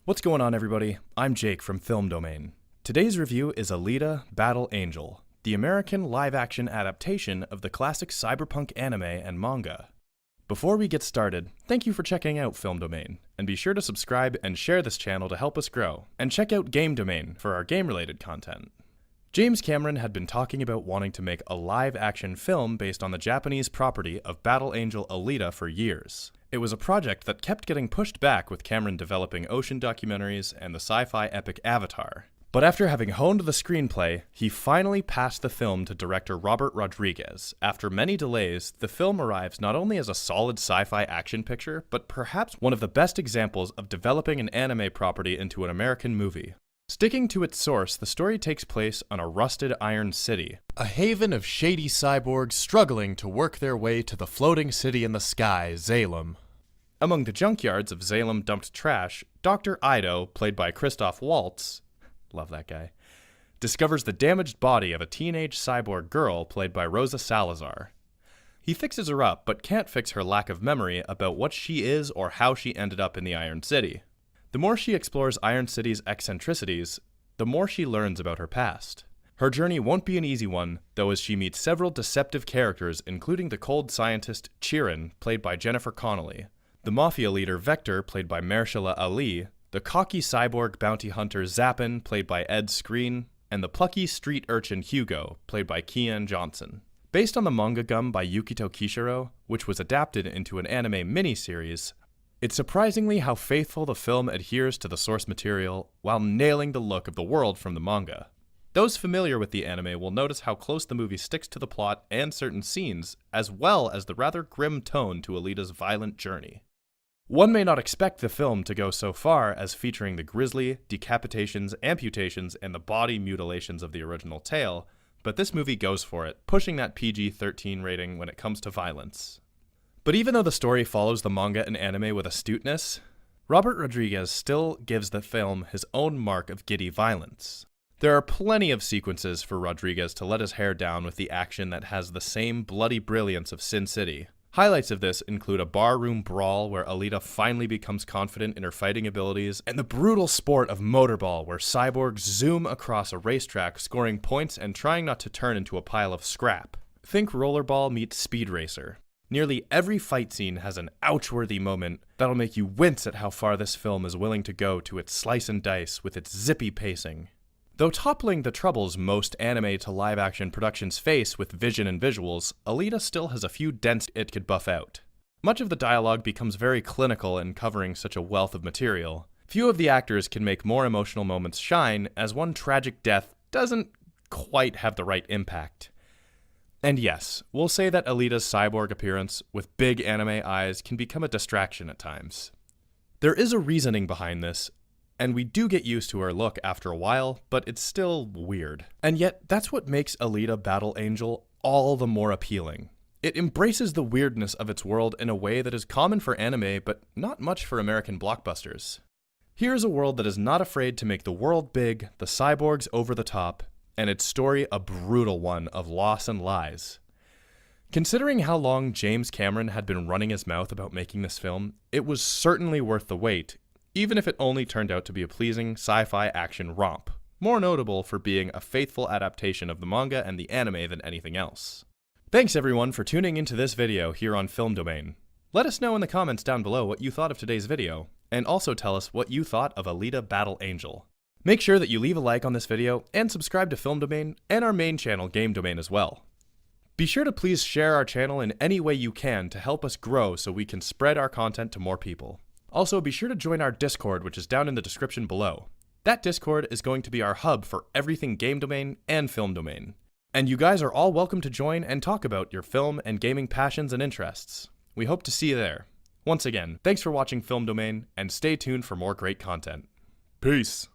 What's going on, everybody? I'm Jake from Film Domain. Today's review is Alita: Battle Angel, the American live-action adaptation of the classic cyberpunk anime and manga. Before we get started, thank you for checking out Film Domain, and be sure to subscribe and share this channel to help us grow, and check out Game Domain for our game-related content. James Cameron had been talking about wanting to make a live-action film based on the Japanese property of Battle Angel Alita for years. It was a project that kept getting pushed back with Cameron developing ocean documentaries and the sci-fi epic Avatar. But after having honed the screenplay, he finally passed the film to director Robert Rodriguez. After many delays, the film arrives not only as a solid sci-fi action picture, but perhaps one of the best examples of developing an anime property into an American movie. Sticking to its source, the story takes place on a rusted iron city, a haven of shady cyborgs struggling to work their way to the floating city in the sky, Zalem. Among the junkyards of Zalem dumped trash, Dr. Ido, played by Christoph Waltz, love that guy, discovers the damaged body of a teenage cyborg girl played by Rosa Salazar. He fixes her up, but can't fix her lack of memory about what she is or how she ended up in the Iron City. The more she explores Iron City's eccentricities, the more she learns about her past. Her journey won't be an easy one, though, as she meets several deceptive characters, including the cold scientist Chirin, played by Jennifer Connelly, the mafia leader Vector, played by Mahershala Ali, the cocky cyborg bounty hunter Zappin, played by Ed Skrein, and the plucky street urchin Hugo, played by Kian Johnson. Based on the manga gum by Yukito Kishiro, which was adapted into an anime miniseries, it's surprisingly how faithful the film adheres to the source material while nailing the look of the world from the manga. Those familiar with the anime will notice how close the movie sticks to the plot and certain scenes, as well as the rather grim tone to Alita's violent journey. One may not expect the film to go so far as featuring the grisly decapitations, amputations, and the body mutilations of the original tale, but this movie goes for it, pushing that PG-13 rating when it comes to violence. But even though the story follows the manga and anime with astuteness, Robert Rodriguez still gives the film his own mark of giddy violence. There are plenty of sequences for Rodriguez to let his hair down with the action that has the same bloody brilliance of Sin City. Highlights of this include a barroom brawl where Alita finally becomes confident in her fighting abilities, and the brutal sport of motorball where cyborgs zoom across a racetrack, scoring points and trying not to turn into a pile of scrap. Think rollerball meets Speed Racer. Nearly every fight scene has an ouch-worthy moment that'll make you wince at how far this film is willing to go to its slice and dice with its zippy pacing. Though toppling the troubles most anime to live-action productions face with vision and visuals, Alita still has a few dents it could buff out. Much of the dialogue becomes very clinical in covering such a wealth of material. Few of the actors can make more emotional moments shine, as one tragic death doesn't quite have the right impact. And yes, we'll say that Alita's cyborg appearance with big anime eyes can become a distraction at times. There is a reasoning behind this, and we do get used to her look after a while, but it's still weird. And yet, that's what makes Alita: Battle Angel all the more appealing. It embraces the weirdness of its world in a way that is common for anime, but not much for American blockbusters. Here's a world that is not afraid to make the world big, the cyborgs over the top, and its story a brutal one of loss and lies. Considering how long James Cameron had been running his mouth about making this film, it was certainly worth the wait, even if it only turned out to be a pleasing sci-fi action romp, more notable for being a faithful adaptation of the manga and the anime than anything else. Thanks everyone for tuning into this video here on Film Domain. Let us know in the comments down below what you thought of today's video, and also tell us what you thought of Alita: Battle Angel. Make sure that you leave a like on this video and subscribe to Film Domain and our main channel, Game Domain, as well. Be sure to please share our channel in any way you can to help us grow so we can spread our content to more people. Also, be sure to join our Discord, which is down in the description below. That Discord is going to be our hub for everything Game Domain and Film Domain. And you guys are all welcome to join and talk about your film and gaming passions and interests. We hope to see you there. Once again, thanks for watching Film Domain, and stay tuned for more great content. Peace!